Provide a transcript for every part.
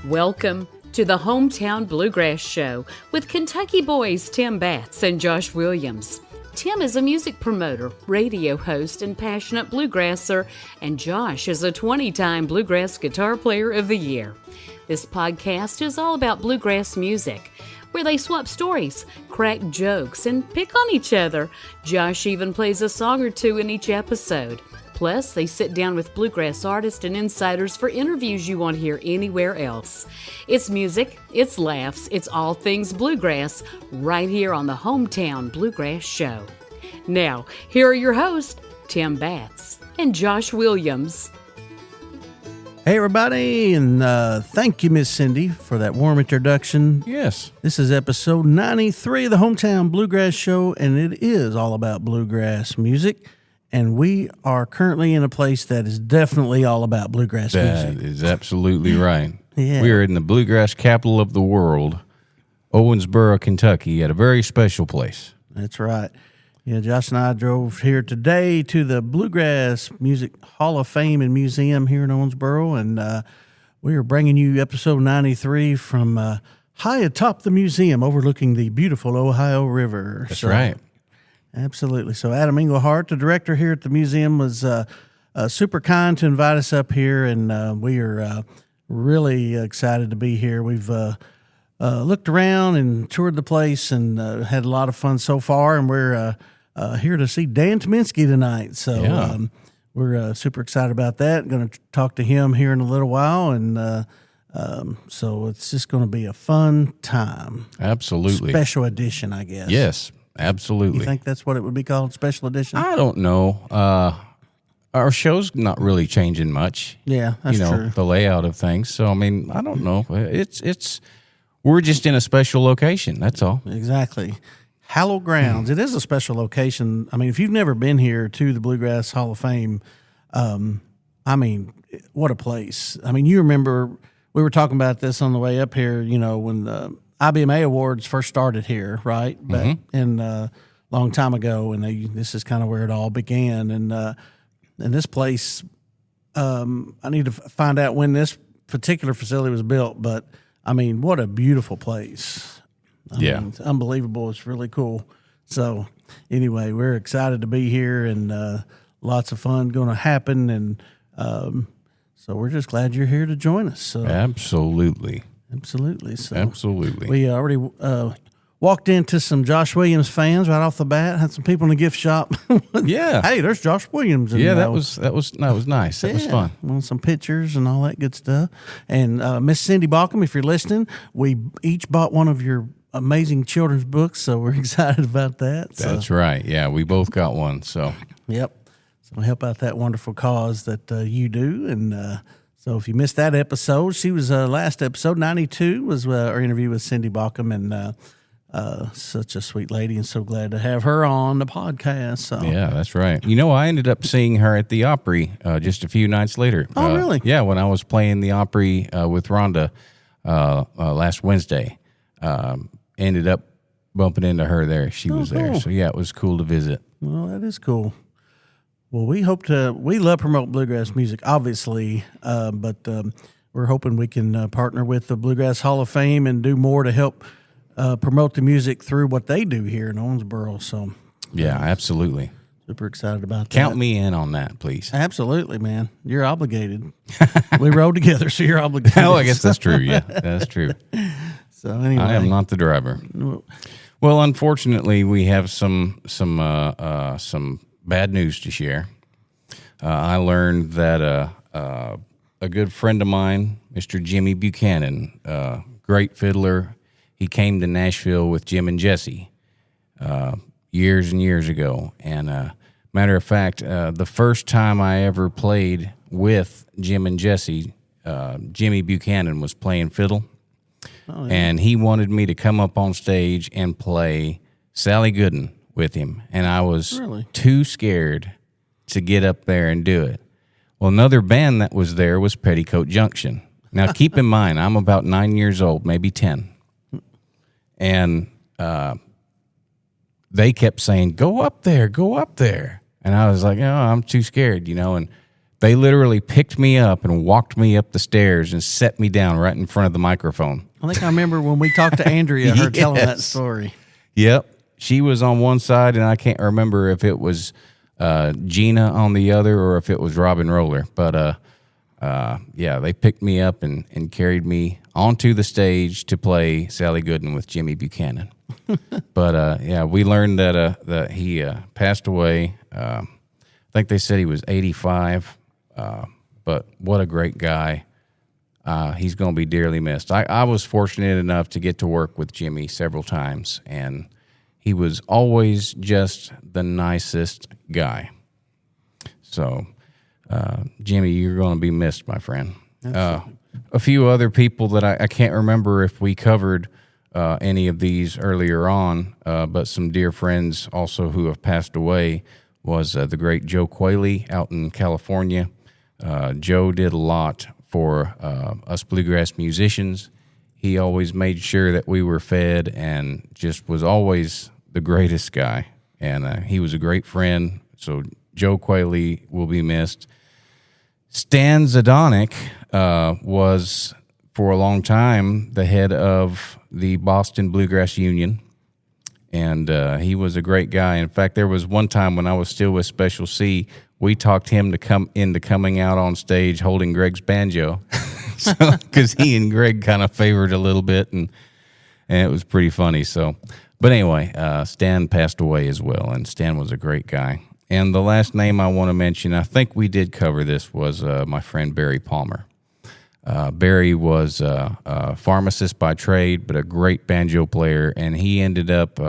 Welcome to the Hometown Bluegrass Show with Kentucky boys Tim Batts and Josh Williams. Tim is a music promoter, radio host, and passionate bluegrasser, and Josh is a 20-time Bluegrass Guitar Player of the Year. This podcast is all about bluegrass music, where they swap stories, crack jokes, and pick on each other. Josh even plays a song or two in each episode. Plus, they sit down with bluegrass artists and insiders for interviews you won't hear anywhere else. It's music, it's laughs, it's all things bluegrass, right here on the Hometown Bluegrass Show. Now, here are your hosts, Tim Batts and Josh Williams. Hey, everybody, and thank you, Miss Cindy, for that warm introduction. Yes. This is episode 93 of the Hometown Bluegrass Show, and it is all about bluegrass music. And we are currently in a place that is definitely all about bluegrass music. That is absolutely right. Yeah. We are in the bluegrass capital of the world, Owensboro, Kentucky, at a very special place. That's right. Yeah, Josh and I drove here today to the Bluegrass Music Hall of Fame and Museum here in Owensboro, and we are bringing you episode 93 from high atop the museum overlooking the beautiful Ohio River. That's right. Absolutely. So Adam Englehart, the director here at the museum, was super kind to invite us up here, and we are really excited to be here. We've looked around and toured the place and had a lot of fun so far, and we're here to see Dan Tyminski tonight. So yeah. We're super excited about that. Going to talk to him here in a little while, and so it's just going to be a fun time. Absolutely. Special edition, I guess. Yes, absolutely. You think that's what it would be called, special edition? I don't know. Our show's not really changing much. Yeah, that's true. The layout of things. So, I mean, I don't know. We're just in a special location. That's all. Exactly. Hallowed grounds. It is a special location. I mean, if you've never been here to the Bluegrass Hall of Fame, I mean, what a place. I mean, you remember we were talking about this on the way up here, you know, when the IBMA Awards first started here, right? Back in a long time ago, and this is kind of where it all began. And this place, I need to find out when this particular facility was built, but I mean, what a beautiful place. I mean, it's unbelievable. It's really cool. So anyway, we're excited to be here, and lots of fun going to happen. And so we're just glad you're here to join us. So, Absolutely. So Absolutely. we already walked into some Josh Williams fans right off the bat. Had some people in the gift shop. Yeah. Hey, there's Josh Williams. And, Yeah, that was nice. That was fun. Well, some pictures and all that good stuff. And Miss Cindy Balcom, if you're listening, we each bought one of your amazing children's books, so we're excited about that. That's right. Yeah, we both got one. So Yep. So help out that wonderful cause that you do. And so if you missed that episode, she was last episode, 92, was our interview with Cindy Balcom, and such a sweet lady, and so glad to have her on the podcast. So. yeah, that's right. You know, I ended up seeing her at the Opry just a few nights later. Oh, really? Yeah, when I was playing the Opry with Rhonda last Wednesday. Ended up bumping into her there. She was there. Cool. So, yeah, it was cool to visit. Well, that is cool. Well, we love promote bluegrass music, obviously, but we're hoping we can partner with the Bluegrass Hall of Fame and do more to help promote the music through what they do here in Owensboro. So, Yeah, absolutely. super excited about that. Count me in on that, please. Absolutely, man. You're obligated. We rode together, so you're obligated. Oh, I guess that's true. Yeah, that's true. So anyway, I am not the driver. Well, unfortunately, we have some bad news to share. I learned that a good friend of mine, Mr. Jimmy Buchanan, great fiddler, he came to Nashville with Jim and Jesse years and years ago. And matter of fact, the first time I ever played with Jim and Jesse, Jimmy Buchanan was playing fiddle. Oh, yeah. And he wanted me to come up on stage and play Sally Gooden with him. And I was too scared to get up there and do it. Well, another band that was there was Petticoat Junction. Now, keep in mind, I'm about 9 years old, maybe 10. And they kept saying, go up there. And I was like, oh, I'm too scared, you know. And They literally picked me up and walked me up the stairs and set me down right in front of the microphone. I think I remember when we talked to Andrea, her telling that Yes. story. Yep. She was on one side, and I can't remember if it was Gina on the other or if it was Robin Roller. But, yeah, they picked me up and carried me onto the stage to play Sally Gooden with Jimmy Buchanan. But, yeah, we learned that he passed away. I think they said he was 85. But what a great guy. He's going to be dearly missed. I was fortunate enough to get to work with Jimmy several times, and he was always just the nicest guy. So, Jimmy, you're going to be missed, my friend. A few other people that I can't remember if we covered any of these earlier on, but some dear friends also who have passed away was the great Joe Quayle out in California. Joe did a lot for us bluegrass musicians. He always made sure that we were fed and just was always the greatest guy. And he was a great friend. So Joe Quayle will be missed. Stan Zdonek was, for a long time, the head of the Boston Bluegrass Union. And he was a great guy. In fact, there was one time when I was still with Special C, we talked him to come into coming out on stage holding Greg's banjo, because he and Greg kind of favored a little bit, and it was pretty funny. So, but anyway, Stan passed away as well, and Stan was a great guy. And the last name I want to mention, I think we did cover this, was my friend Barry Palmer. Barry was a pharmacist by trade, but a great banjo player, and he ended up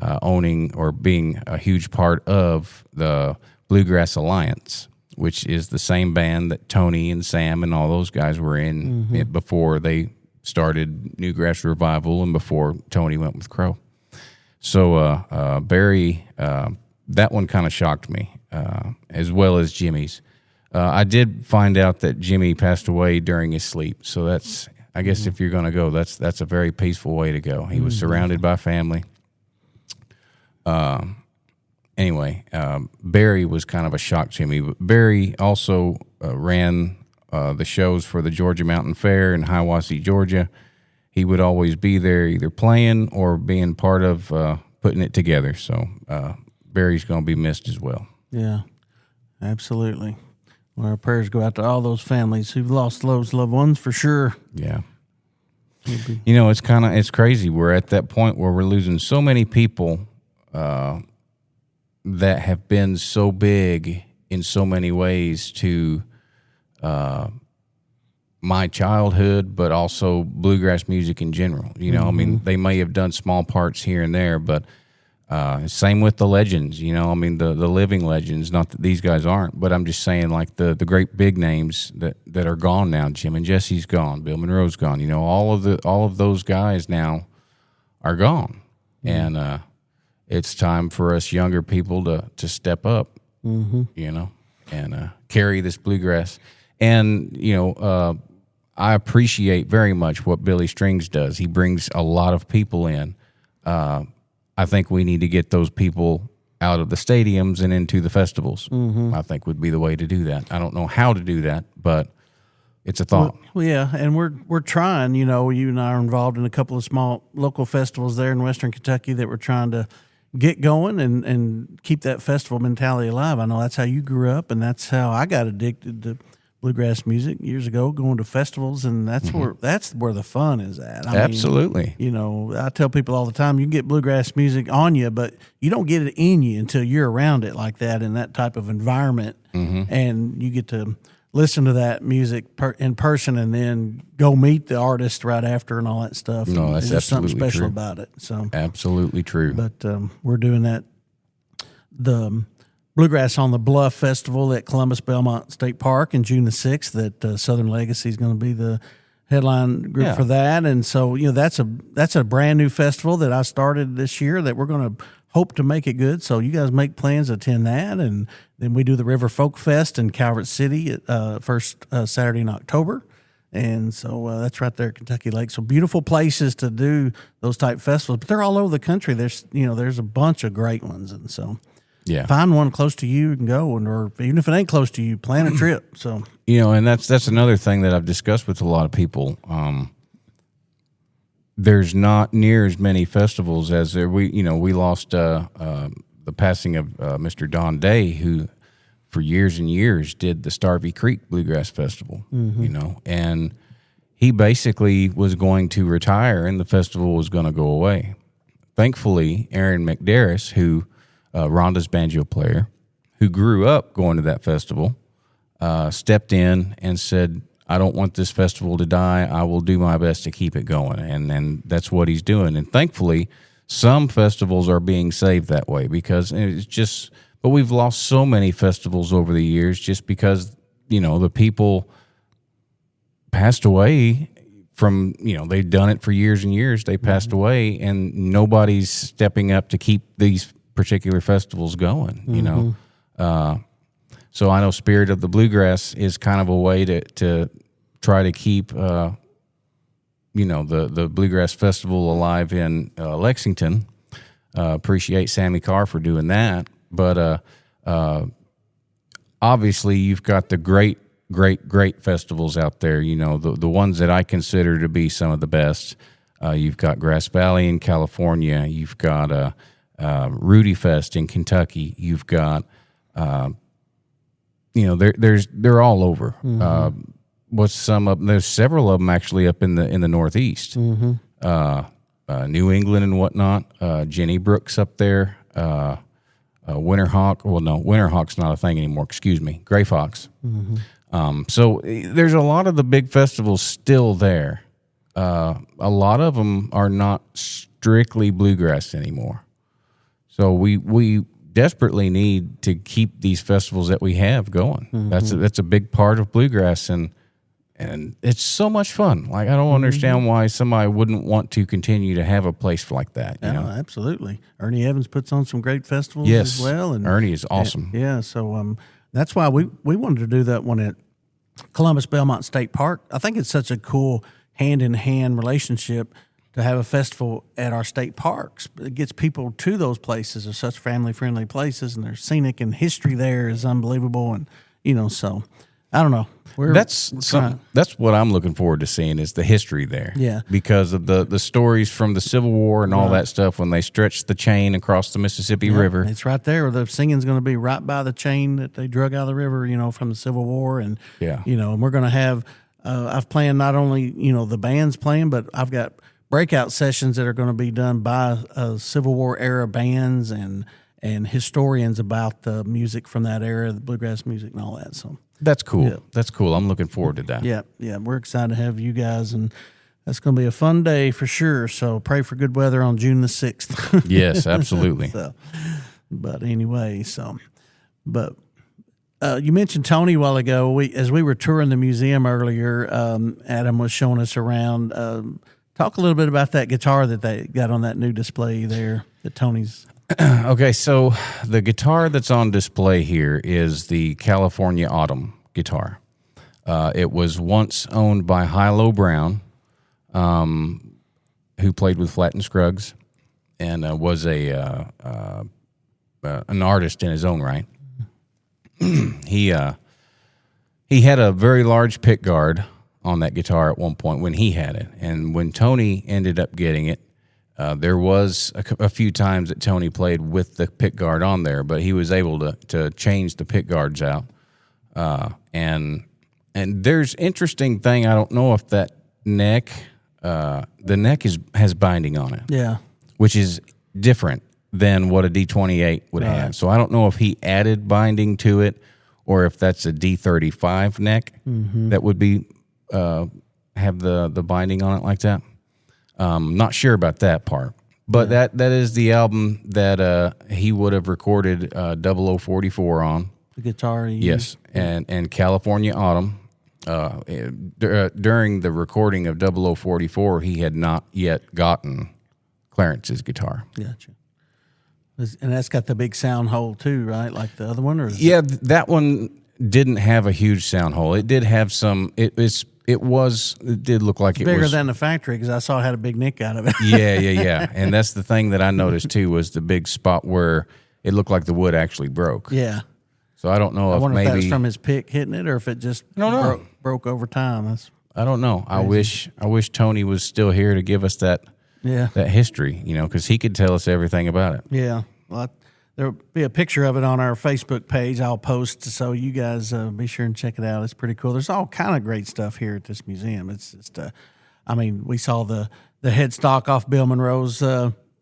owning or being a huge part of the Bluegrass Alliance, which is the same band that Tony and Sam and all those guys were in before they started Newgrass Revival and before Tony went with Crow. So Barry, that one kind of shocked me, as well as Jimmy's. I did find out that Jimmy passed away during his sleep. So that's, I guess, if you're going to go, that's a very peaceful way to go. He was surrounded by family. Anyway, Barry was kind of a shock to me. But Barry also ran the shows for the Georgia Mountain Fair in Hiawassee, Georgia. He would always be there either playing or being part of putting it together. So Barry's going to be missed as well. Yeah, absolutely. Well, our prayers go out to all those families who've lost those loved ones for sure. Yeah. You know, it's crazy. We're at that point where we're losing so many people that have been so big in so many ways to my childhood, but also bluegrass music in general. You know, I mean, they may have done small parts here and there, but same with the legends, you know, I mean, the living legends, not that these guys aren't, but I'm just saying, like, the great big names that are gone now. Jim and Jesse's gone, Bill Monroe's gone, you know, all of those guys now are gone. And it's time for us younger people to step up, you know, and carry this bluegrass. And, you know, I appreciate very much what Billy Strings does. He brings a lot of people in. I think we need to get those people out of the stadiums and into the festivals. I think would be the way to do that. I don't know how to do that, but it's a thought. Well, yeah, and we're trying. You know, you and I are involved in a couple of small local festivals there in Western Kentucky that we're trying to get going and keep that festival mentality alive. I know that's how you grew up, and that's how I got addicted to bluegrass music years ago, going to festivals, and that's where the fun is at. I Absolutely. mean, you know, I tell people all the time, you can get bluegrass music on you, but you don't get it in you until you're around it like that in that type of environment, and you get to listen to that music in person and then go meet the artist right after and all that stuff. No, that's There's something absolutely special true. about it. So Absolutely true. But we're doing that. The Bluegrass on the Bluff Festival at Columbus Belmont State Park in June the 6th, that Southern Legacy is going to be the headline group for that. And so, you know, that's a brand new festival that I started this year that we're going to hope to make it good. So you guys make plans to attend that. And then we do the River Folk Fest in Calvert City at first Saturday in October. And so that's right there at Kentucky Lake. So beautiful places to do those type festivals, but they're all over the country. There's a bunch of great ones. And so Yeah. find one close to you and go, or even if it ain't close to you, plan a trip. So and that's another thing that I've discussed with a lot of people. There's not near as many festivals as there. We lost the passing of Mr. Don Day, who for years and years did the Starvey Creek Bluegrass Festival. And he basically was going to retire, and the festival was going to go away. Thankfully, Aaron McDarris, who Rhonda's banjo player, who grew up going to that festival, stepped in and said, I don't want this festival to die. I will do my best to keep it going. And that's what he's doing. And thankfully, some festivals are being saved that way, because it's just, but we've lost so many festivals over the years just because, the people passed away from, they've done it for years and years. They passed away, and nobody's stepping up to keep these particular festivals going, So I know Spirit of the Bluegrass is kind of a way to try to keep, the Bluegrass Festival alive in Lexington. Appreciate Sammy Carr for doing that. But obviously you've got the great festivals out there, the ones that I consider to be some of the best. You've got Grass Valley in California. You've got Rudy Fest in Kentucky. You've got they're all over. What's some of them? There's several of them actually up in the Northeast, New England and whatnot. Jenny Brooks up there, Winterhawk. Well, no, Winterhawk's not a thing anymore. Excuse me, Gray Fox. So there's a lot of the big festivals still there. A lot of them are not strictly bluegrass anymore. So we desperately need to keep these festivals that we have going. That's a big part of bluegrass, and it's so much fun. Like, I don't understand why somebody wouldn't want to continue to have a place like that. Absolutely. Ernie Evans puts on some great festivals as well. And Ernie is awesome. So that's why we wanted to do that one at Columbus Belmont State Park. I think it's such a cool hand-in-hand relationship to have a festival at our state parks. It gets people to those places. They're such family-friendly places, and they're scenic, and history there is unbelievable. And, so I don't know. That's what I'm looking forward to seeing, is the history there. Yeah. Because of the stories from the Civil War and all that stuff, when they stretched the chain across the Mississippi River. It's right there. The singing's going to be right by the chain that they drug out of the river, from the Civil War. And, and we're going to have, I've planned not only, the band's playing, but I've got breakout sessions that are going to be done by Civil War era bands and historians about the music from that era, the bluegrass music and all that. So that's cool. Yeah. That's cool. I'm looking forward to that. Yeah. We're excited to have you guys, and that's going to be a fun day for sure. So pray for good weather on June the 6th. Yes, absolutely. But anyway, you mentioned Tony a while ago. As we were touring the museum earlier, Adam was showing us around. Talk a little bit about that guitar that they got on that new display there, that Tony's. Okay, so the guitar that's on display here is the California Autumn guitar. It was once owned by Hilo Brown, who played with Flatt and Scruggs, and was an artist in his own right. He had a very large pick guard on that guitar at one point when he had it, and when Tony ended up getting it, there was a few times that Tony played with the pick guard on there, but he was able to change the pick guards out. And there's interesting thing. I don't know if that neck, the neck has binding on it. Yeah, which is different than what a D28 would have. So I don't know if he added binding to it, or if that's a D35 neck that would be have the binding on it like that. Not sure about that part, but that is the album that he would have recorded 0044 on. The guitar. Yes, and California Autumn. During the recording of 0044, he had not yet gotten Clarence's guitar. Gotcha. And that's got the big sound hole too, right? Like the other one, or that one didn't have a huge sound hole. It did have some. It did look like it was bigger than the factory, because I saw it had a big nick out of it. Yeah. And that's the thing that I noticed too, was the big spot where it looked like the wood actually broke. Yeah. So I don't know I if wonder maybe if that was from his pick hitting it or if it just broke over time. I don't know. I wish Tony was still here to give us that history, because he could tell us everything about it. Yeah. Well, there'll be a picture of it on our Facebook page I'll post, so you guys be sure and check it out. It's pretty cool. There's all kind of great stuff here at this museum. It's just, we saw the headstock off Bill Monroe's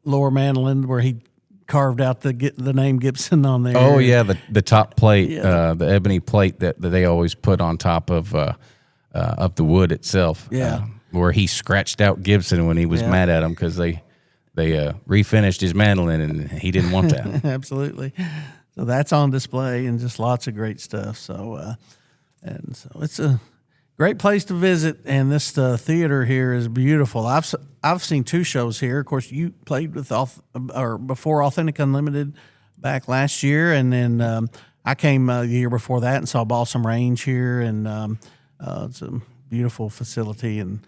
lower mandolin where he carved out the name Gibson on there. Oh, yeah, the top plate, the ebony plate that they always put on top of the wood itself. Yeah. Where he scratched out Gibson when he was mad at him because they refinished his mandolin and he didn't want that. Absolutely. So that's on display and just lots of great stuff. So it's a great place to visit, and this theater here is beautiful. I've seen 2 shows here. Of course, you played with before Authentic Unlimited back last year, and then I came the year before that and saw Balsam Range here, and it's a beautiful facility and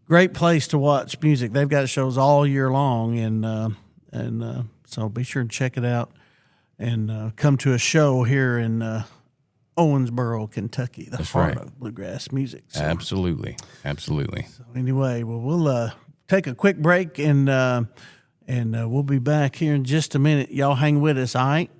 great place to watch music. They've got shows all year long, and so be sure and check it out and come to a show here in Owensboro, Kentucky, the heart of bluegrass music. So, Absolutely. So anyway, we'll take a quick break and we'll be back here in just a minute. Y'all hang with us, all right?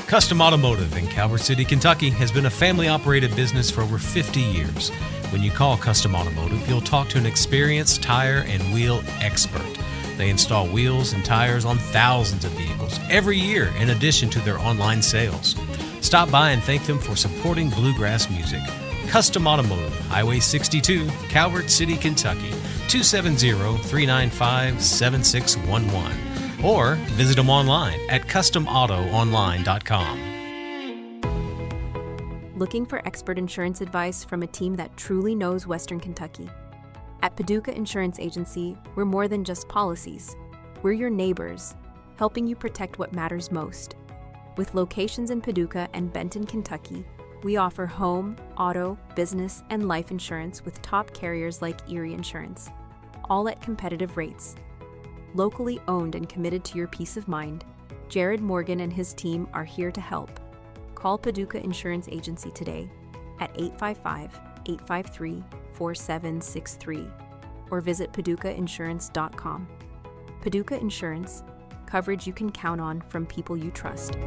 Custom Automotive in Calvert City, Kentucky has been a family-operated business for over 50 years. When you call Custom Automotive, you'll talk to an experienced tire and wheel expert. They install wheels and tires on thousands of vehicles every year in addition to their online sales. Stop by and thank them for supporting bluegrass music. Custom Automotive, Highway 62, Calvert City, Kentucky, 270-395-7611. Or visit them online at customautoonline.com. Looking for expert insurance advice from a team that truly knows Western Kentucky? At Paducah Insurance Agency, we're more than just policies. We're your neighbors, helping you protect what matters most. With locations in Paducah and Benton, Kentucky, we offer home, auto, business, and life insurance with top carriers like Erie Insurance, all at competitive rates. Locally owned and committed to your peace of mind, Jared Morgan and his team are here to help. Call Paducah Insurance Agency today at 855-853-4763 or visit paducahinsurance.com. Paducah Insurance, coverage you can count on from people you trust.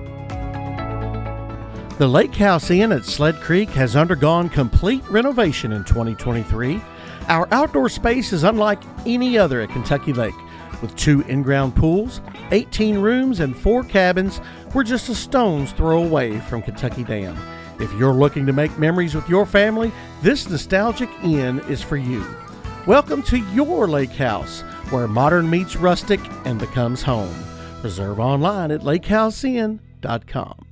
The Lake House Inn at Sled Creek has undergone complete renovation in 2023. Our outdoor space is unlike any other at Kentucky Lake. With 2 in-ground pools, 18 rooms, and 4 cabins, we're just a stone's throw away from Kentucky Dam. If you're looking to make memories with your family, this nostalgic inn is for you. Welcome to your lake house, where modern meets rustic and becomes home. Reserve online at lakehouseinn.com.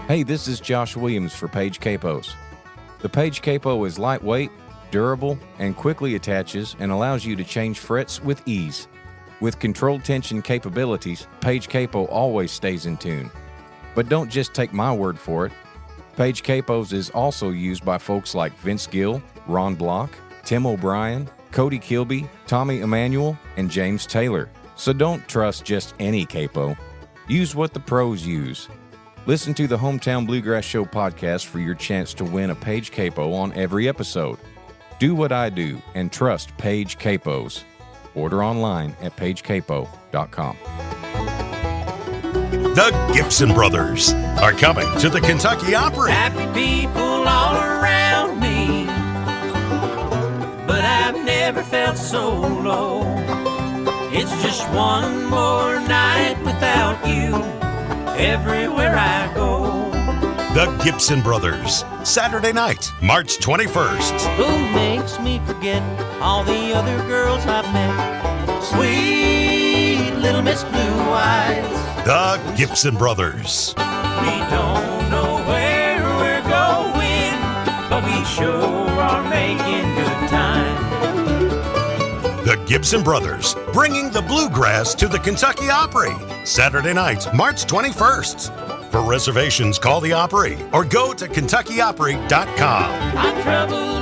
Hey, this is Josh Williams for Page Capos. The Page Capo is lightweight, durable, and quickly attaches and allows you to change frets with ease. With controlled tension capabilities, Page Capo always stays in tune. But don't just take my word for it. Page Capos is also used by folks like Vince Gill, Ron Block, Tim O'Brien, Cody Kilby, Tommy Emanuel, and James Taylor. So don't trust just any capo. Use what the pros use. Listen to the Hometown Bluegrass Show podcast for your chance to win a Page Capo on every episode. Do what I do and trust Page Capos. Order online at pagecapo.com. The Gibson Brothers are coming to the Kentucky Opry. Happy people all around me, but I've never felt so low. It's just one more night without you, everywhere I go. The Gibson Brothers, Saturday night, March 21st. Who makes me forget all the other girls I've met? Sweet little Miss Blue Eyes. The Gibson Brothers. We don't know where we're going, but we sure are making good time. The Gibson Brothers, bringing the bluegrass to the Kentucky Opry. Saturday night, March 21st. For reservations, call the Opry or go to KentuckyOpry.com. I'm troubled.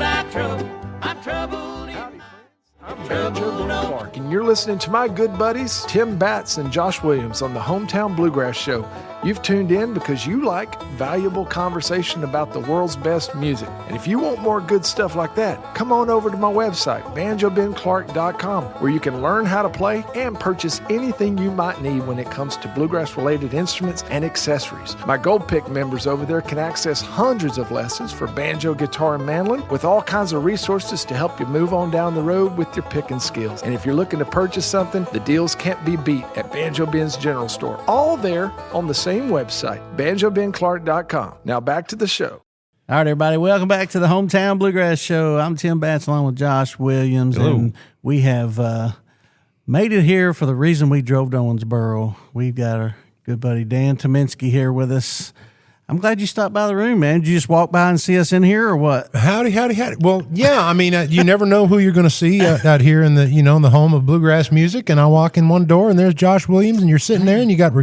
I'm Banjo Ben Clark, and you're listening to my good buddies Tim Batts and Josh Williams on the Hometown Bluegrass Show. You've tuned in because you like valuable conversation about the world's best music. And if you want more good stuff like that, come on over to my website, banjobenclark.com, where you can learn how to play and purchase anything you might need when it comes to bluegrass-related instruments and accessories. My Gold Pick members over there can access hundreds of lessons for banjo, guitar, and mandolin with all kinds of resources to help you move on down the road with your picking skills. And if you're looking to purchase something, the deals can't be beat at Banjo Ben's General Store. All there on the same website, banjobenclark.com. Now back to the show. All right, everybody, welcome back to the Hometown Bluegrass Show. I'm Tim Batts along with Josh Williams. Hello. And we have made it here for the reason we drove to Owensboro. We've got our good buddy Dan Tyminski here with us. I'm glad you stopped by the room, man. Did you just walk by and see us in here, or what? Howdy. Well, yeah, I mean, you never know who you're going to see out here in the, in the home of bluegrass music. And I walk in one door, and there's Josh Williams, and you're sitting there, and you got,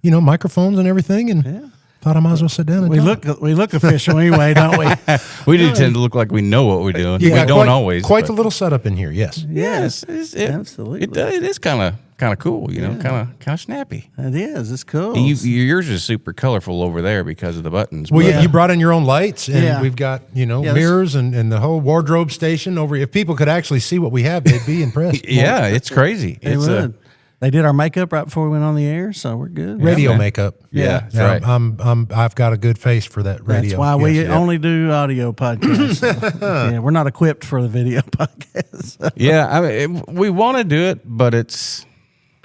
microphones and everything, and thought I might as well sit down and talk. We look official anyway, don't we? We do tend to look like we know what we're doing. Yeah, we don't always. Quite the little setup in here, yes. Yes, absolutely. It is kind of cool, kind of snappy. It is. It's cool. Yours is super colorful over there because of the buttons. Well, you brought in your own lights, and we've got, mirrors and the whole wardrobe station over. If people could actually see what we have, they'd be impressed. Yeah, it's crazy. They would. They did our makeup right before we went on the air, so we're good. Radio makeup. Yeah, that's right. I've got a good face for that radio. That's why we only do audio podcasts. So, we're not equipped for the video podcast. Yeah, I mean, we want to do it, but it's,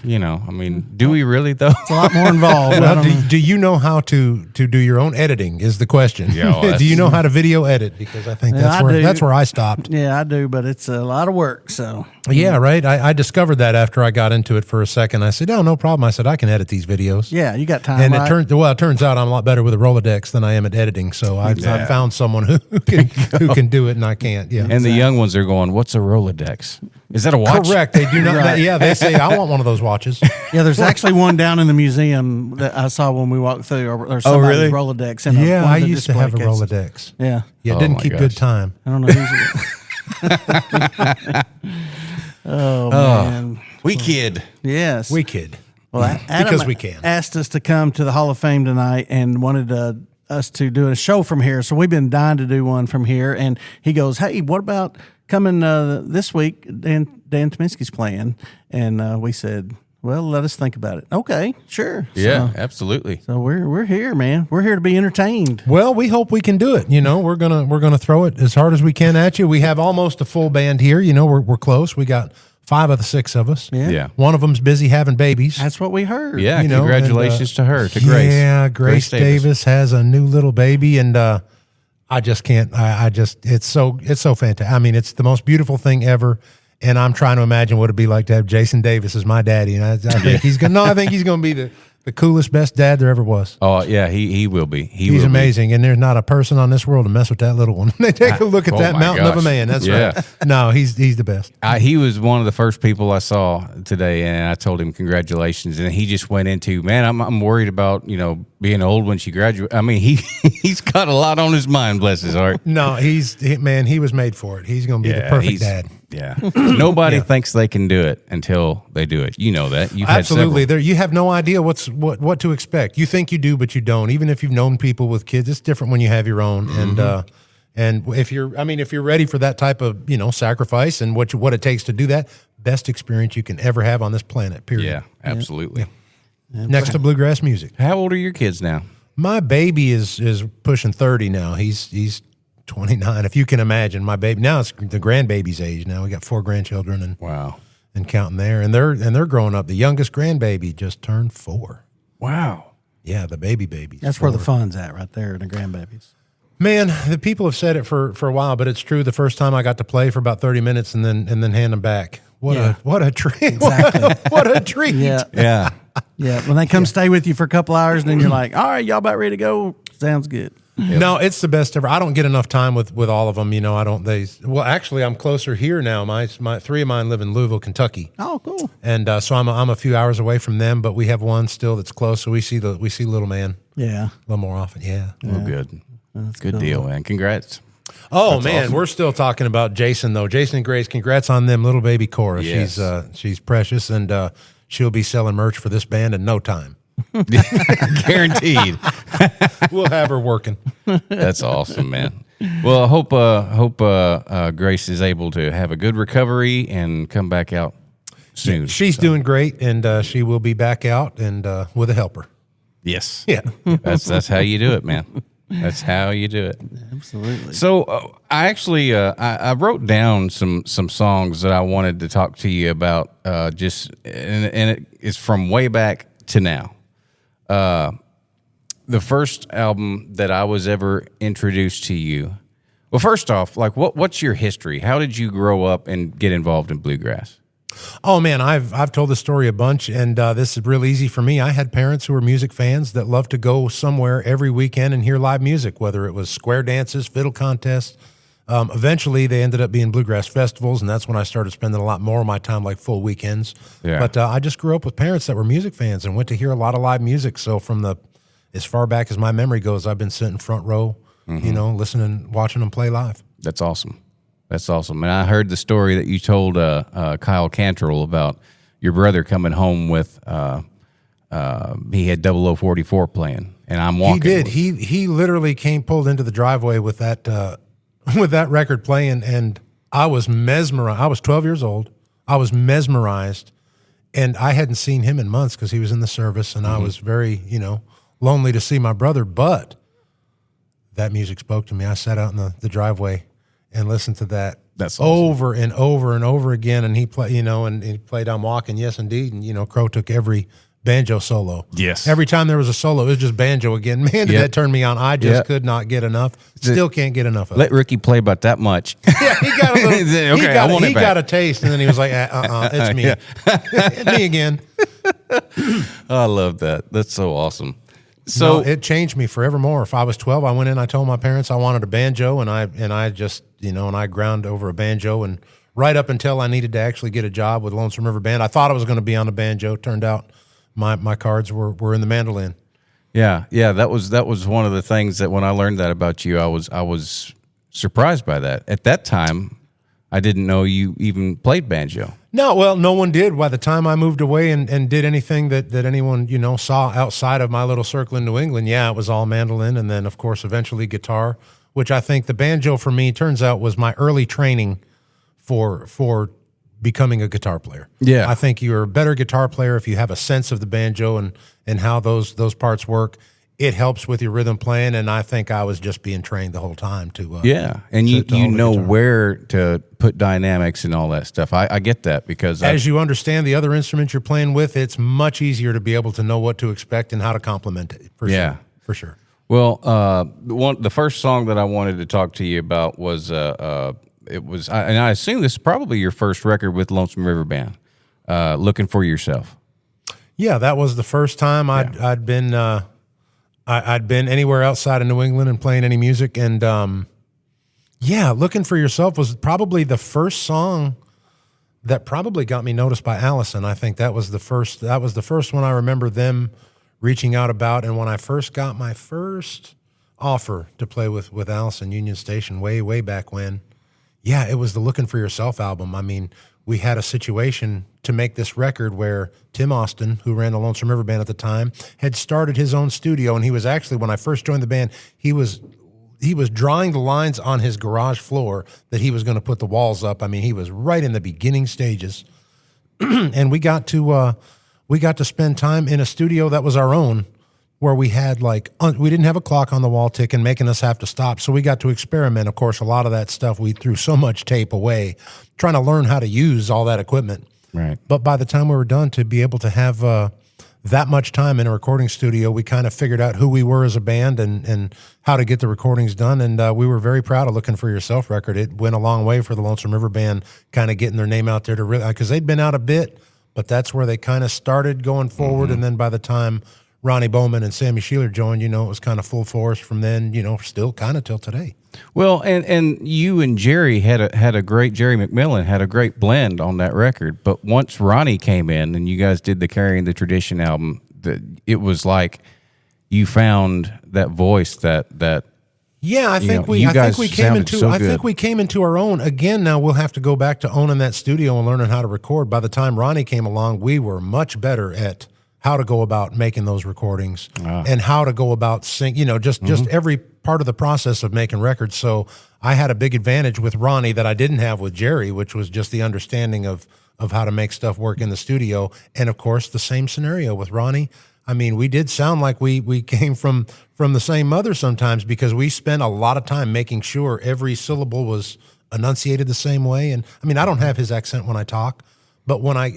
do we really though? It's a lot more involved. Well, do you know how to do your own editing is the question. Yeah, do you know how to video edit? Because I think that's where I stopped. Yeah, I do, but it's a lot of work. So yeah, right. I discovered that after I got into it for a second. I said, "Oh, no problem." I said, "I can edit these videos." Yeah, you got time. And it turns out I'm a lot better with a Rolodex than I am at editing. So I found someone who can do it, and I can't. Yeah, and the young ones are going, "What's a Rolodex? Is that a watch?" Correct. They do not. Right. They say, "I want one of those watches." Yeah, there's actually one down in the museum that I saw when we walked through. Or somebody's really? Rolodex. I used to have a Rolodex. Yeah. Yeah, it didn't keep good time. I don't know who's Oh, man. We kid. Yes. We kid. Well, Adam because we can. Asked us to come to the Hall of Fame tonight and wanted us to do a show from here. So we've been dying to do one from here. And he goes, "Hey, what about coming this week? Dan Tyminski's playing." And we said, "Well, let us think about it." Okay, sure. Yeah, absolutely. So we're here, man. We're here to be entertained. Well, we hope we can do it. We're gonna throw it as hard as we can at you. We have almost a full band here. We're close. We got 5 of the 6 of us. Yeah. One of them's busy having babies. That's what we heard. Yeah, congratulations to her, to Grace. Yeah, Grace Davis has a new little baby, and I just can't. It's so fantastic. I mean, it's the most beautiful thing ever. And I'm trying to imagine what it'd be like to have Jason Davis as my daddy. And I think he's going. No, I think he's going to be the coolest, best dad there ever was. Oh yeah, he will be. He's amazing, and there's not a person on this world to mess with that little one. They take a look at that mountain of a man. That's right. No, he's the best. He was one of the first people I saw today, and I told him congratulations, and he just went into, man, I'm worried about being old when she graduates. I mean, he's got a lot on his mind. Bless his heart. No, he was made for it. He's going to be the perfect dad. Yeah. Nobody thinks they can do it until they do it. You know that. You've Absolutely. Had you have no idea what to expect. You think you do, but you don't. Even if you've known people with kids, it's different when you have your own. Mm-hmm. And if you're ready for that type of, sacrifice and what it takes to do that, best experience you can ever have on this planet, period. Yeah, absolutely. Yeah. Next to bluegrass music. How old are your kids now? My baby is pushing 30 now. He's 29, if you can imagine. My baby now, it's the grandbaby's age now. We got 4 grandchildren and wow, and counting there, and they're growing up. The youngest grandbaby just turned 4. Wow. Yeah, the babies. That's 4. Where the fun's at, right there, the grandbabies. Man, the people have said it for a while, but it's true. The first time I got to play for about 30 minutes and then hand them back. What a treat! Exactly. what a treat! Yeah. When they come stay with you for a couple hours, and then you're like, "All right, y'all about ready to go?" Sounds good. Yep. No, it's the best ever. I don't get enough time with all of them. I don't. Well, actually, I'm closer here now. My 3 of mine live in Louisville, Kentucky. Oh, cool. And so I'm a few hours away from them, but we have one still that's close. So we see little man. Yeah, a little more often. Yeah. Well, good. That's good deal, man. Congrats. Oh That's man, awesome. we're still talking about Jason though. Jason and Grace, congrats on them, little baby Cora. Yes. She's precious, and she'll be selling merch for this band in no time. Guaranteed. We'll have her working. That's awesome, man. Well, I hope Grace is able to have a good recovery and come back out soon. She's doing great, and she will be back out and with a helper. Yes. Yeah. That's how you do it, man. That's how you do it. Absolutely. So I actually I wrote down some songs that I wanted to talk to you about. And it is from way back to now. The first album that I was ever introduced to you. Well, first off, like what's your history? How did you grow up and get involved in bluegrass? Oh man, I've told this story a bunch, and this is real easy for me. I had parents who were music fans that loved to go somewhere every weekend and hear live music, whether it was square dances, fiddle contests. Eventually, they ended up being bluegrass festivals, and that's when I started spending a lot more of my time, like full weekends. Yeah. But I just grew up with parents that were music fans and went to hear a lot of live music. So from as far back as my memory goes, I've been sitting front row, listening, watching them play live. That's awesome. That's awesome. And I heard the story that you told Kyle Cantrell about your brother coming home with he had 0044 playing, and I'm walking. He did. He literally pulled into the driveway with that with that record playing, and I was mesmerized. I was 12 years old. I was mesmerized, and I hadn't seen him in months because he was in the service, and I was very lonely to see my brother. But that music spoke to me. I sat out in the driveway and listened to that. That's awesome. Over and over and over again. And he played, and he played "I'm Walking," yes, indeed. And Crow took every banjo solo. Yes. Every time there was a solo, it was just banjo again. Man, did that turn me on! I just could not get enough. Still can't get enough of Let it. Ricky play about that much. Yeah, he got a little. Okay, he got a taste, and then he was like, "It's me, it's me again." I love that. That's so awesome. So it changed me forevermore. If I was 12, I went in, I told my parents I wanted a banjo, and I just, and I ground over a banjo, and right up until I needed to actually get a job with Lonesome River Band, I thought I was going to be on the banjo. Turned out my cards were in the mandolin. Yeah. That was one of the things that when I learned that about you, I was surprised by that. At that time, I didn't know you even played banjo. No, well, no one did. By the time I moved away and did anything that anyone, saw outside of my little circle in New England, it was all mandolin, and then, of course, eventually guitar, which I think the banjo for me, turns out, was my early training for becoming a guitar player. Yeah. I think you're a better guitar player if you have a sense of the banjo and how those parts work. It helps with your rhythm playing, and I think I was just being trained the whole time to and you hold the know guitar. where to put dynamics and all that stuff. I get that because as you understand the other instruments you're playing with, it's much easier to be able to know what to expect and how to complement it. For sure. Well, the first song that I wanted to talk to you about was and I assume this is probably your first record with Lonesome River Band, "Looking for Yourself." Yeah, that was the first time I'd been anywhere outside of New England and playing any music, and "Looking for Yourself" was probably the first song that probably got me noticed by Allison. I think that was the first one I remember them reaching out about, and when I first got my first offer to play with Alison Union Station way back when, it was the "Looking for Yourself" album. I mean, we had a situation to make this record where Tim Austin, who ran the Lonesome River Band at the time, had started his own studio, and he was actually, when I first joined the band, he was drawing the lines on his garage floor that he was going to put the walls up. I mean, he was right in the beginning stages, and we got to spend time in a studio that was our own, where we had we didn't have a clock on the wall ticking, making us have to stop. So we got to experiment. Of course, a lot of that stuff, we threw so much tape away, trying to learn how to use all that equipment. Right. But by the time we were done, to be able to have that much time in a recording studio, we kind of figured out who we were as a band and how to get the recordings done. And we were very proud of "Looking for Yourself" record. It went a long way for the Lonesome River Band, kind of getting their name out there to really, because they'd been out a bit, but that's where they kind of started going forward. And then by the time Ronnie Bowman and Sammy Sheeler joined, it was kind of full force from then, still kind of till today. Well, and you and Jerry Jerry McMillan had a great blend on that record. But once Ronnie came in and you guys did the Carrying the Tradition album, it was like you found that voice that Yeah, I think we came into our own. Again, now we'll have to go back to owning that studio and learning how to record. By the time Ronnie came along, we were much better at how to go about making those recordings and how to go about just every part of the process of making records. So I had a big advantage with Ronnie that I didn't have with Jerry, which was just the understanding of how to make stuff work in the studio. And of course, the same scenario with Ronnie. I mean, we did sound like we came from the same mother sometimes, because we spent a lot of time making sure every syllable was enunciated the same way. And I mean, I don't have his accent when I talk, but when I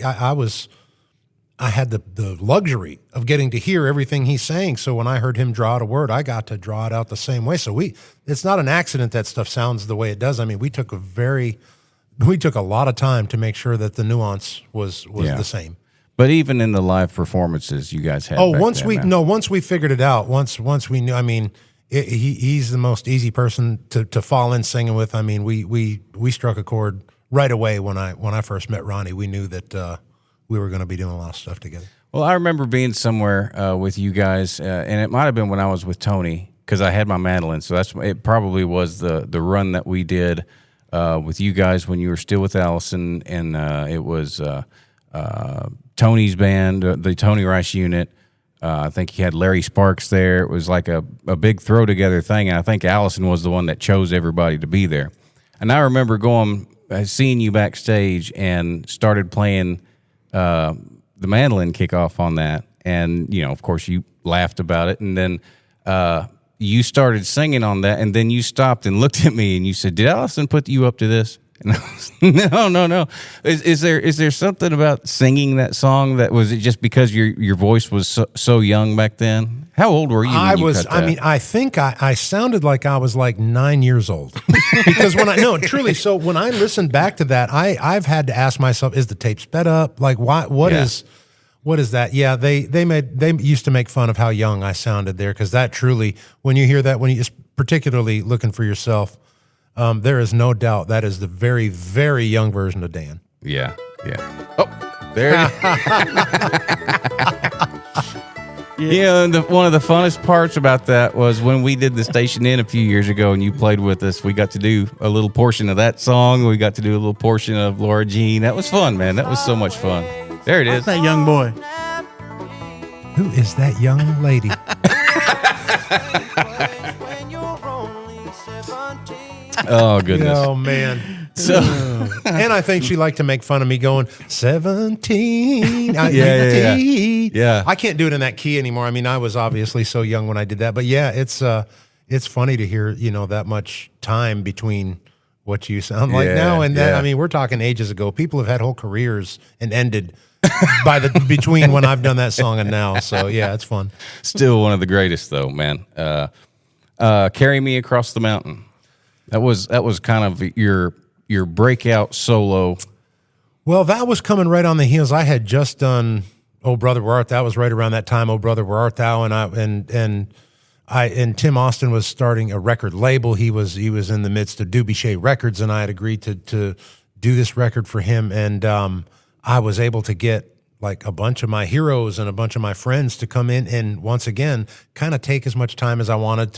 had the luxury of getting to hear everything he's saying. So when I heard him draw out a word, I got to draw it out the same way. So it's not an accident that stuff sounds the way it does. I mean, we took a lot of time to make sure that the nuance was the same. But even in the live performances you guys had. Once we figured it out, once we knew, I mean, he's the most easy person to fall in singing with. I mean, we struck a chord right away when I first met Ronnie. We knew that we were going to be doing a lot of stuff together. Well, I remember being somewhere with you guys, and it might have been when I was with Tony, because I had my mandolin. So it probably was the run that we did with you guys when you were still with Allison, and it was Tony's band, the Tony Rice unit. I think he had Larry Sparks there. It was like a big throw together thing, and I think Allison was the one that chose everybody to be there. And I remember seeing you backstage and started playing the mandolin kickoff on that, and of course you laughed about it, and then you started singing on that, and then you stopped and looked at me and you said, "Did Allison put you up to this?" And I was, no. Is there something about singing that song that was it just because your voice was so young back then? How old were you? I think I sounded like I was like 9 years old because truly. So when I listened back to that, I've had to ask myself, is the tape sped up? Like what is that? Yeah, they used to make fun of how young I sounded there, because that truly, when you hear that, when you particularly looking for yourself, there is no doubt that is the very, very young version of Dan. Yeah. Oh, there it is. Yeah, and one of the funnest parts about that was when we did the Station Inn a few years ago and you played with us, we got to do a little portion of that song. We got to do a little portion of Laura Jean. That was fun, man. That was so much fun. There it is. That young boy. Who is that young lady? Oh, goodness. Oh, man. So, and I think she liked to make fun of me going, 17, 18. Yeah. I can't do it in that key anymore. I mean, I was obviously so young when I did that. But yeah, it's funny to hear, that much time between what you sound like now and that. I mean, we're talking ages ago. People have had whole careers and ended between when I've done that song and now. So yeah, it's fun. Still one of the greatest though, man. Carry Me Across the Mountain. That was kind of your breakout solo. Well, that was coming right on the heels. I had just done "Oh Brother Where Art Thou." Was right around that time. "Oh Brother Where Art Thou," and Tim Austin was starting a record label. He was in the midst of Dubuchet Records, and I had agreed to do this record for him. And I was able to get like a bunch of my heroes and a bunch of my friends to come in and once again kind of take as much time as I wanted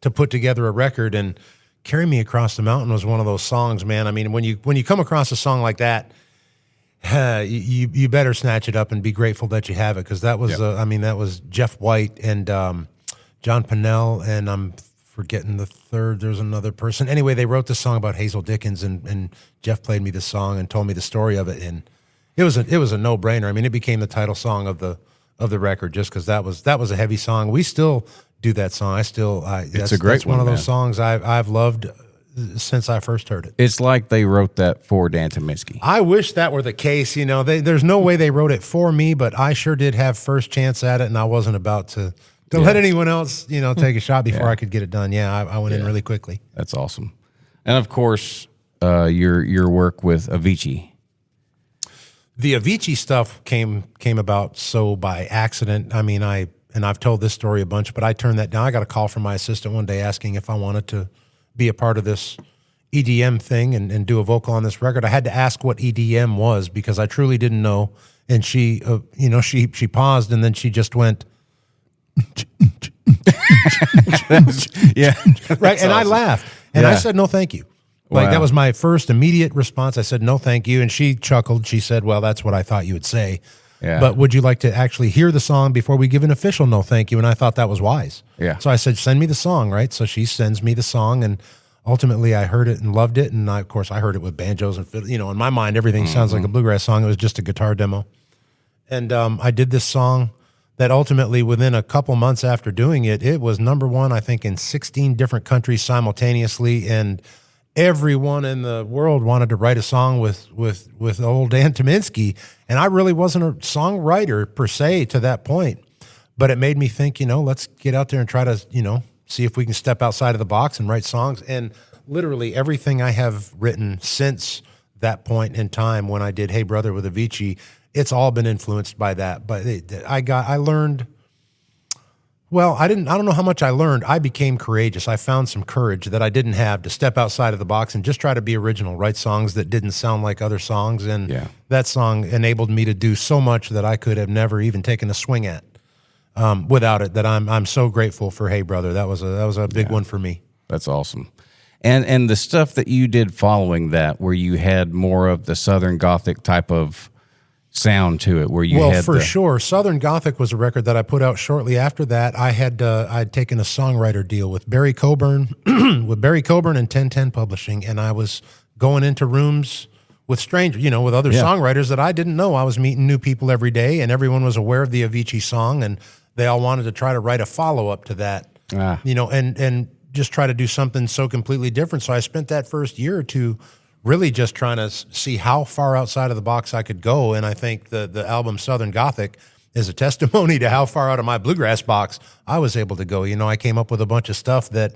to put together a record. And "Carry Me Across the Mountain" was one of those songs, man. I mean, when you come across a song like that, you better snatch it up and be grateful that you have it, because that was that was Jeff White and John Pennell, and I'm forgetting the third. There's another person. Anyway, they wrote this song about Hazel Dickens, and Jeff played me the song and told me the story of it, and it was a no-brainer. I mean, it became the title song of the record just because that was a heavy song. We still do that song. It's a great one. One of those songs I've loved since I first heard it. It's like they wrote that for Dan Tyminski. I wish that were the case. There's no way they wrote it for me, but I sure did have first chance at it, and I wasn't about to let anyone else, take a shot before I could get it done. Yeah, I went in really quickly. That's awesome. And of course, your work with Avicii. The Avicii stuff came about so by accident. I mean, I've told this story a bunch, but I turned that down. I got a call from my assistant one day asking if I wanted to be a part of this EDM thing and do a vocal on this record. I had to ask what EDM was because I truly didn't know. And she, she paused and then she just went, Yeah. Right. And I awesome. laughed. And I Yeah. said, no, thank you. Like, Wow. that was my first immediate response. I said, no, thank you. And she chuckled. She said, well, that's what I thought you would say. Yeah. But would you like to actually hear the song before we give an official no thank you? And I thought that was wise. Yeah. So I said, send me the song, right? So she sends me the song, and ultimately I heard it and loved it. And of course, I heard it with banjos and fiddle. You know, in my mind, everything sounds like a bluegrass song. It was just a guitar demo. And I did this song that ultimately, within a couple months after doing it, it was #1, I think, in 16 different countries simultaneously. And everyone in the world wanted to write a song with old Dan Tyminski. And I really wasn't a songwriter per se to that point, but it made me think, let's get out there and try to, see if we can step outside of the box and write songs. And literally everything I have written since that point in time when I did Hey Brother with Avicii, it's all been influenced by that. But I learned, well, I don't know how much I learned. I became courageous. I found some courage that I didn't have to step outside of the box and just try to be original, write songs that didn't sound like other songs. And that song enabled me to do so much that I could have never even taken a swing at without it, that I'm so grateful for Hey Brother. That was a big one for me. That's awesome. And the stuff that you did following that, where you had more of the Southern Gothic type of sound to it, where you had for sure. Southern Gothic was a record that I put out shortly after that. I'd taken a songwriter deal with Barry Coburn, and 1010 Publishing, and I was going into rooms with strangers, with other songwriters that I didn't know. I was meeting new people every day, and everyone was aware of the Avicii song, and they all wanted to try to write a follow-up to that, and just try to do something so completely different. So I spent that first year or two really just trying to see how far outside of the box I could go. And I think the album Southern Gothic is a testimony to how far out of my bluegrass box I was able to go. I came up with a bunch of stuff that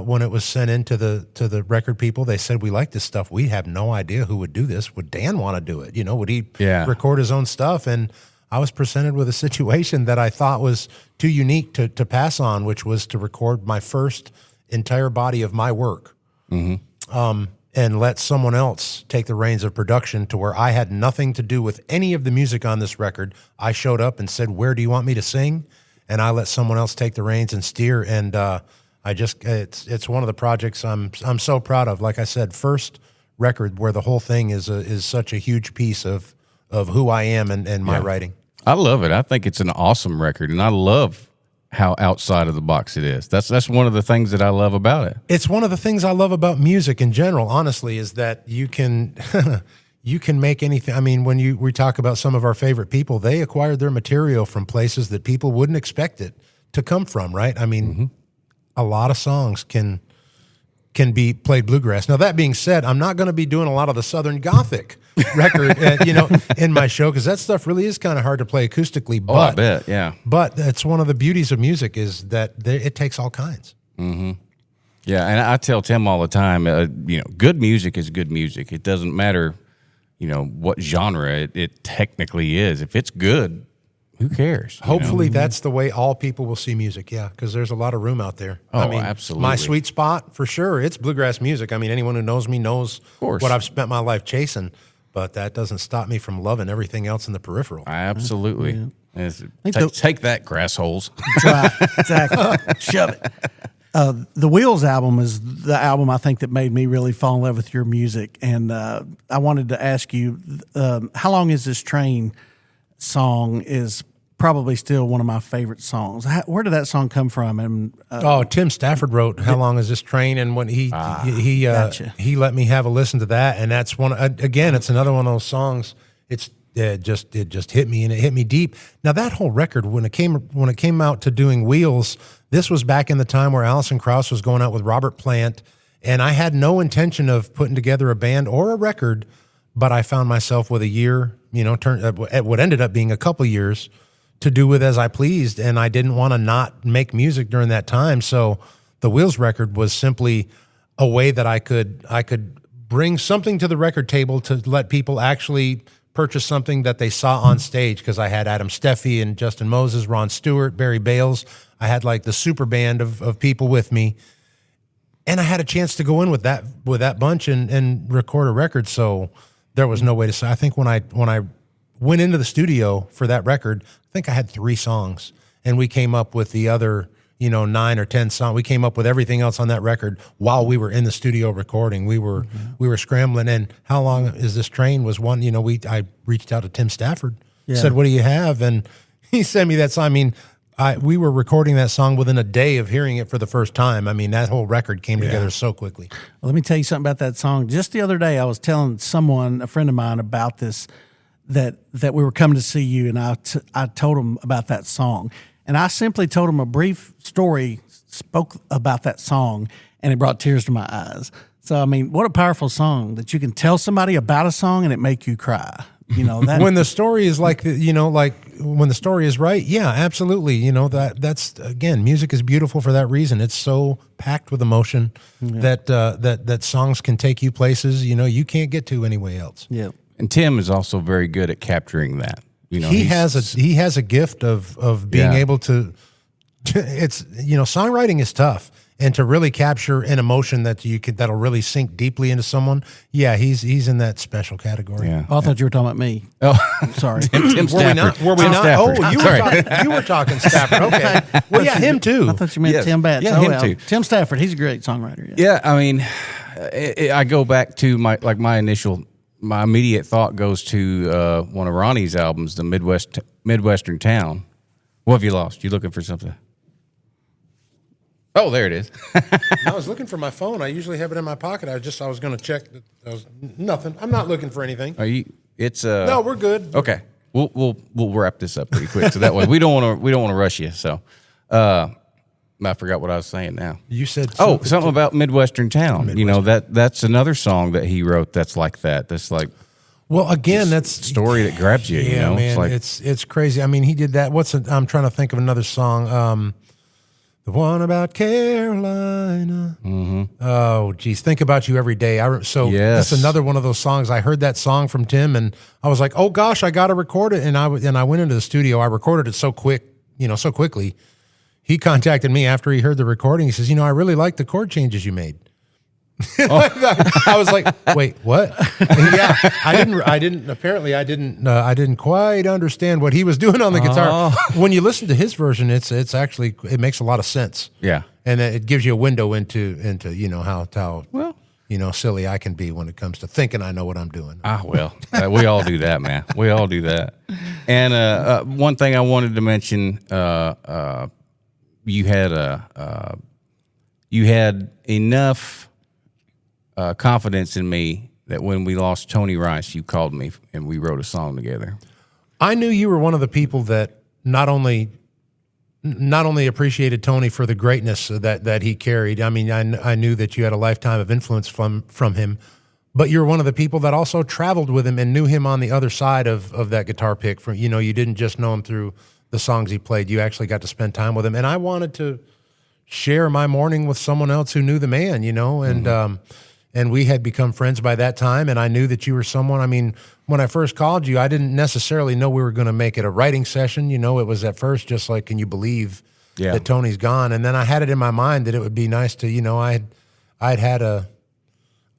when it was sent in to the record people, they said, we like this stuff. We have no idea who would do this. Would Dan want to do it? Would he record his own stuff? And I was presented with a situation that I thought was too unique to pass on, which was to record my first entire body of my work. And let someone else take the reins of production, to where I had nothing to do with any of the music on this record. I showed up and said, where do you want me to sing? And I let someone else take the reins and steer. And it's one of the projects I'm so proud of. Like I said, first record where the whole thing is such a huge piece of who I am and my writing. I love it. I think it's an awesome record, and I love how outside of the box it is. That's one of the things that I love about it. It's one of the things I love about music in general, honestly, is that you can you can make anything. I mean, when we talk about some of our favorite people, they acquired their material from places that people wouldn't expect it to come from, right? I mean, a lot of songs can be played bluegrass. Now, that being said, I'm not going to be doing a lot of the Southern Gothic record, in my show, because that stuff really is kind of hard to play acoustically. But, I bet, yeah. But that's one of the beauties of music, is that it takes all kinds. Mm-hmm. Yeah, and I tell Tim all the time, good music is good music. It doesn't matter, what genre it technically is. If it's good, who cares? Hopefully that's the way all people will see music, because there's a lot of room out there. Oh, absolutely. My sweet spot, for sure, it's bluegrass music. I mean, anyone who knows me knows what I've spent my life chasing, but that doesn't stop me from loving everything else in the peripheral. Absolutely. Yeah. Take that, grassholes. That's right. Exactly. Shove it. The Wheels album is the album I think that made me really fall in love with your music. And I wanted to ask you, How Long Is This Train song is probably still one of my favorite songs. Where did that song come from? And Tim Stafford wrote "How Long Is This Train," and when he let me have a listen to that, and that's one. Again, it's another one of those songs. It just hit me, and it hit me deep. Now, that whole record, when it came out to doing Wheels, this was back in the time where Alison Krauss was going out with Robert Plant, and I had no intention of putting together a band or a record, but I found myself with a year, what ended up being a couple years, to do with as I pleased, and I didn't want to not make music during that time. So the Wheels record was simply a way that I could bring something to the record table to let people actually purchase something that they saw on stage, because I had Adam Steffi and Justin Moses, Ron Stewart, Barry Bales. I had like the super band of people with me, and I had a chance to go in with that bunch and record a record. So there was no way to say. I think when I went into the studio for that record, I think I had 3 songs, and we came up with the other, 9 or 10 songs. We came up with everything else on that record while we were in the studio recording. We were scrambling. And How Long Is This Train was one, I reached out to Tim Stafford, said, what do you have? And he sent me that song. I mean, we were recording that song within a day of hearing it for the first time. I mean, that whole record came together so quickly. Well, let me tell you something about that song. Just the other day, I was telling someone, a friend of mine, about this, that we were coming to see you, and I told him about that song. And I simply told him a brief story, spoke about that song, and it brought tears to my eyes. So, I mean, what a powerful song that you can tell somebody about a song and it make you cry. That when the story is like when the story is right, yeah, absolutely. That's again, music is beautiful for that reason. It's so packed with emotion that songs can take you places you can't get to anywhere else. Yeah, and Tim is also very good at capturing that. He has a gift of being able to. It's songwriting is tough. And to really capture an emotion that'll really sink deeply into someone, he's in that special category. Yeah. Oh, I thought you were talking about me. Oh, sorry. Tim Stafford. Were we Tim not? Stafford. Oh, you were talking Stafford. Okay. Well, yeah, him too. I thought you meant Tim Batts. Yeah, him too. Tim Stafford. He's a great songwriter. Yeah, I mean, I go back to my immediate thought goes to one of Ronnie's albums, the Midwestern Town. What have you lost? You looking for something? Oh, there it is. I was looking for my phone. I usually have it in my pocket. I was going to check. Nothing. I'm not looking for anything. Are you? It's no, we're good. Okay, we'll wrap this up pretty quick, so that way we don't want to rush you. So, I forgot what I was saying now. You said something about Midwestern Town. That's another song that he wrote. That's like that. That's like. Well, again, that's story that grabs you. Yeah, man, it's crazy. I mean, he did that. I'm trying to think of another song. The one about Carolina. Mm-hmm. Oh, geez. Think About You Every Day. That's another one of those songs. I heard that song from Tim, and I was like, oh, gosh, I got to record it. And I went into the studio. I recorded it so quickly. He contacted me after he heard the recording. He says, I really like the chord changes you made. I was like, wait, what? Yeah, I didn't quite understand what he was doing on the guitar. When you listen to his version, it's actually, it makes a lot of sense. Yeah. And it gives you a window into how silly I can be when it comes to thinking I know what I'm doing. We all do that, man. We all do that. And one thing I wanted to mention, you had enough confidence in me that when we lost Tony Rice, you called me and we wrote a song together. I knew you were one of the people that not only appreciated Tony for the greatness that he carried. I mean, I knew that you had a lifetime of influence from him, but you're one of the people that also traveled with him and knew him on the other side of that guitar pick. You didn't just know him through the songs he played. You actually got to spend time with him, and I wanted to share my morning with someone else who knew the man. And we had become friends by that time, and I knew that you were someone. I mean, when I first called you, I didn't necessarily know we were going to make it a writing session. It was at first just like, can you believe that Tony's gone? And then I had it in my mind that it would be nice to, I'd had a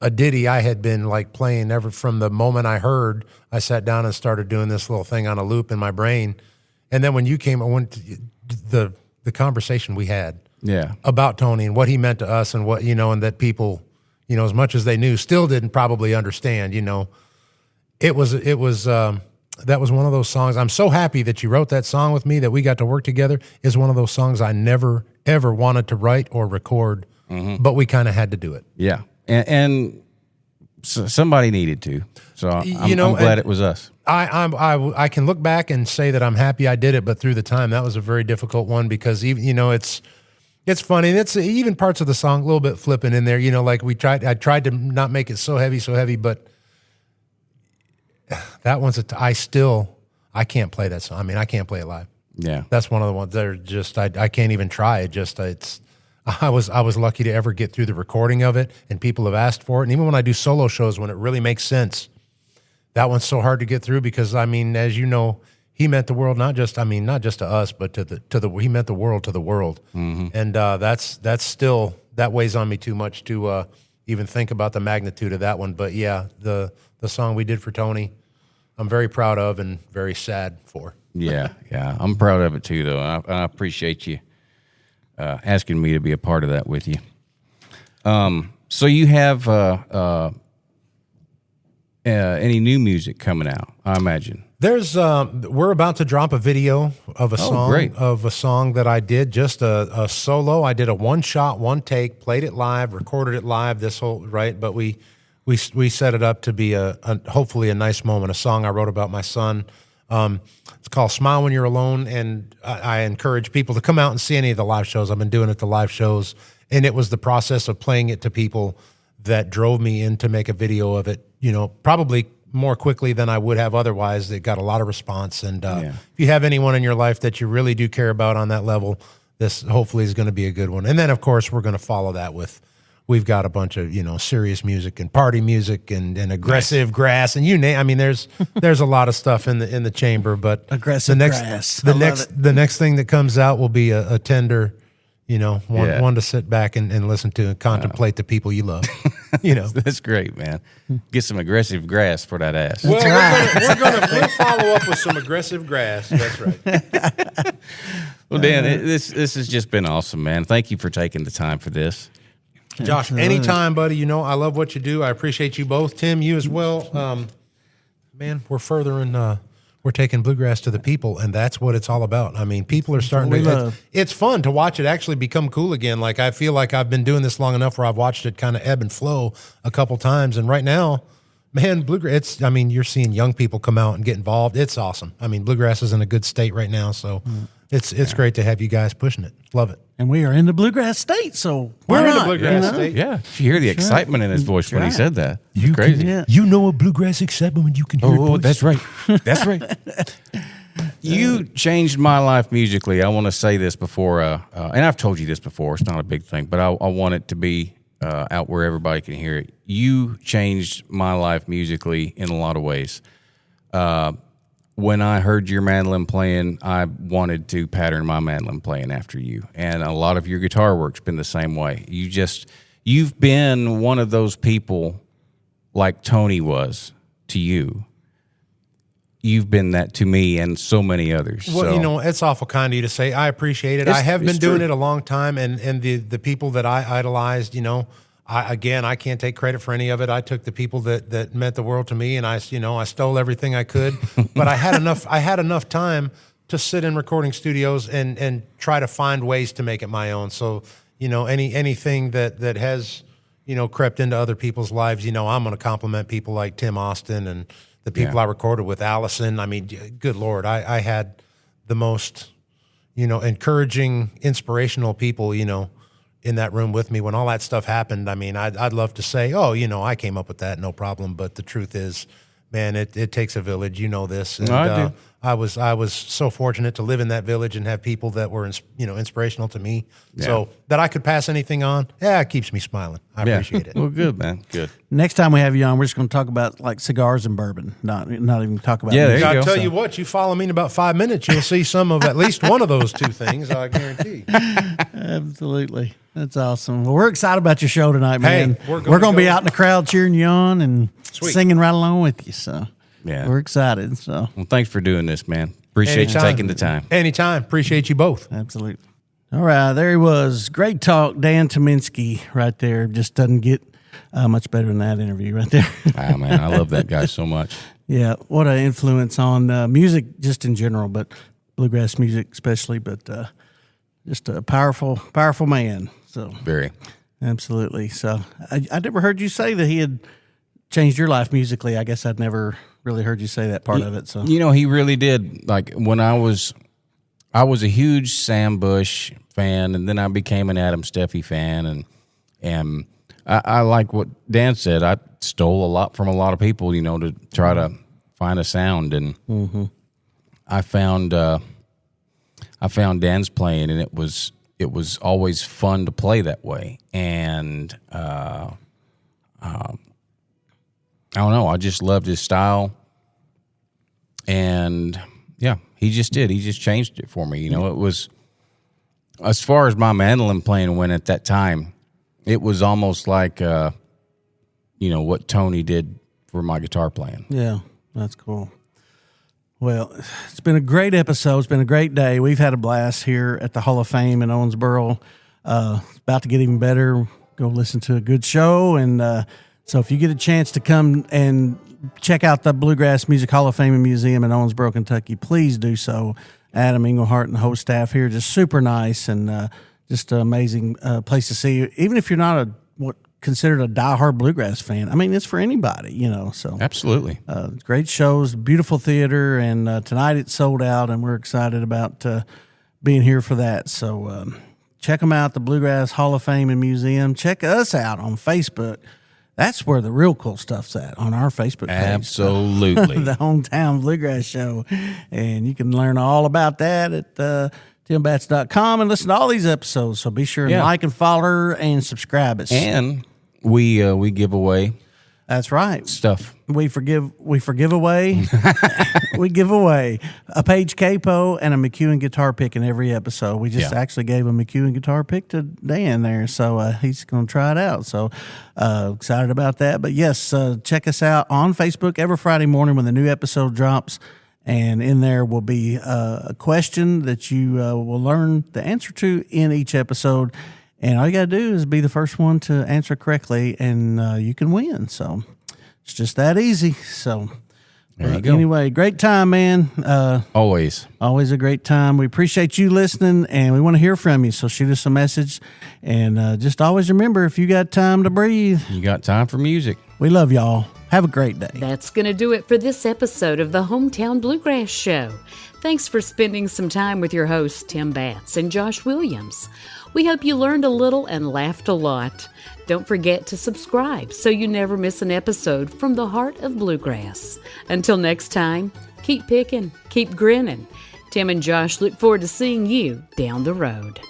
ditty I had been like playing ever from the moment I heard. I sat down and started doing this little thing on a loop in my brain. And then when you came, I went to the conversation we had about Tony and what he meant to us and what, and that people, as much as they knew, still didn't probably understand. That was one of those songs. I'm so happy that you wrote that song with me, that we got to work together. Is one of those songs I never ever wanted to write or record, but we kind of had to do it. Yeah, and somebody needed to. So I'm glad it was us. I can look back and say that I'm happy I did it, but through the time that was a very difficult one because even it's funny. And it's even parts of the song a little bit flipping in there. Like I tried to not make it so heavy, but that one's I can't play that song. I mean, I can't play it live. Yeah, that's one of the ones that are just I can't even try it. I was lucky to ever get through the recording of it, and people have asked for it. And even when I do solo shows, when it really makes sense, that one's so hard to get through because I mean, as you know, he meant the world not just to us, but he meant the world to the world. Mm-hmm. And that's still, that weighs on me too much to even think about the magnitude of that one. But yeah, the song we did for Tony, I'm very proud of and very sad for. Yeah, I'm proud of it too, though. I appreciate you asking me to be a part of that with you. So you have any new music coming out? I imagine. There's we're about to drop a video of a song that I did, just a solo. I did a one shot, one take, played it live, recorded it live. But we set it up to be a hopefully a nice moment. A song I wrote about my son. It's called "Smile When You're Alone," and I encourage people to come out and see any of the live shows. I've been doing it the live shows, and it was the process of playing it to people that drove me in to make a video of it. Probably more quickly than I would have otherwise. It got a lot of response. And if you have anyone in your life that you really do care about on that level, this hopefully is going to be a good one. And then, of course, we're going to follow that with, we've got a bunch of, serious music and party music and aggressive grass. And there's a lot of stuff in the chamber, but aggressive grass. The next thing that comes out will be a tender, one to sit back and listen to and contemplate the people you love. That's great, man. Get some aggressive grass for that ass. Well, we'll follow up with some aggressive grass. That's right. Well, Dan, this has just been awesome, man. Thank you for taking the time for this. Josh, anytime, buddy. I love what you do. I appreciate you both. Tim, you as well. Man, we're taking bluegrass to the people, and that's what it's all about. People are starting to. It's fun to watch it actually become cool again. Like, I feel like I've been doing this long enough where I've watched it kind of ebb and flow a couple times, and right now, man, bluegrass. You're seeing young people come out and get involved. It's awesome. Bluegrass is in a good state right now, so it's great to have you guys pushing it. Love it. And we are in the bluegrass state, so we're in the bluegrass state. Yeah, you hear the excitement in his voice when he said that. It's crazy. You know a bluegrass excitement when you can hear it. Oh, that's right. That's right. You changed my life musically. I want to say this before, and I've told you this before. It's not a big thing, but I want it to be out where everybody can hear it. You changed my life musically in a lot of ways. When I heard your mandolin playing, I wanted to pattern my mandolin playing after you. And a lot of your guitar work's been the same way. You've been one of those people like Tony was to you. You've been that to me and so many others. Well, it's awful kind of you to say. I appreciate it. I have been doing it a long time, and the people that I idolized, I can't take credit for any of it. I took the people that meant the world to me, and I stole everything I could. But I had enough time to sit in recording studios and try to find ways to make it my own. So, anything that has, crept into other people's lives, I'm going to compliment people like Tim Austin and the people I recorded with, Alison. Good Lord, I had the most, encouraging, inspirational people, in that room with me when all that stuff happened. I'd love to say, I came up with that, no problem. But the truth is, man, it takes a village. You know this. And, I do. I was so fortunate to live in that village and have people that were inspirational to me. Yeah. So that I could pass anything on, it keeps me smiling. I appreciate it. Well, good, man. Good. Next time we have you on, we're just going to talk about like cigars and bourbon. Not even talk about. Yeah, music. there you I'll go. tell you what. You follow me in about 5 minutes, you'll see some of at least one of those two things. I guarantee. Absolutely. That's awesome. Well, we're excited about your show tonight, man. Hey, we're going to be out in the crowd cheering you on and Sweet. Singing right along with you. So yeah, we're excited. So well, thanks for doing this, man. Appreciate you taking the time. Anytime. Appreciate you both. Absolutely. All right, there he was. Great talk, Dan Tyminski, right there. Just doesn't get much better than that interview right there. Wow, man, I love that guy so much. Yeah, what an influence on music just in general, but bluegrass music especially. But just a powerful man. So Very. Absolutely. So I never heard you say that he had changed your life musically. I guess I'd never really heard you say that part of it. So he really did. Like when I was a huge Sam Bush fan, and then I became an Adam Steffi fan, and I like what Dan said. I stole a lot from a lot of people, to try to find a sound, and I found Dan's playing, and it was always fun to play that way, and I don't know. I just loved his style, and yeah, he just did. He just changed it for me. It was, as far as my mandolin playing went at that time, it was almost like, what Tony did for my guitar playing. yeah, that's cool. Well, it's been a great episode. It's been a great day. We've had a blast here at the Hall of Fame in Owensboro. It's about to get even better. Go listen to a good show. And so if you get a chance to come and check out the Bluegrass Music Hall of Fame and Museum in Owensboro, Kentucky, please do so. Adam Englehart and the whole staff here, just super nice and just an amazing place to see. Even if you're not what considered a diehard bluegrass fan, I mean, it's for anybody, you know. So Absolutely. Great shows, beautiful theater, and tonight it's sold out, and we're excited about being here for that. So check them out, the Bluegrass Hall of Fame and Museum. Check us out on Facebook. That's where the real cool stuff's at, on our Facebook page. Absolutely. The Hometown Bluegrass Show. And you can learn all about that at timbats.com and listen to all these episodes. So be sure and like and follow and subscribe us. And we give away That's right. stuff. We forgive away. We give away a Page Capo and a McEwen guitar pick in every episode. We just actually gave a McEwen guitar pick to Dan there, so he's going to try it out. So excited about that. But yes, check us out on Facebook every Friday morning when the new episode drops. And in there will be a question that you will learn the answer to in each episode. And all you got to do is be the first one to answer correctly, and you can win. So it's just that easy. So there you go. Anyway, great time, man. Always a great time. We appreciate you listening, and we want to hear from you. So shoot us a message. And just always remember, if you got time to breathe, you got time for music. We love y'all. Have a great day. That's going to do it for this episode of the Hometown Bluegrass Show. Thanks for spending some time with your hosts, Tim Batts and Josh Williams. We hope you learned a little and laughed a lot. Don't forget to subscribe so you never miss an episode from the heart of bluegrass. Until next time, keep picking, keep grinning. Tim and Josh look forward to seeing you down the road.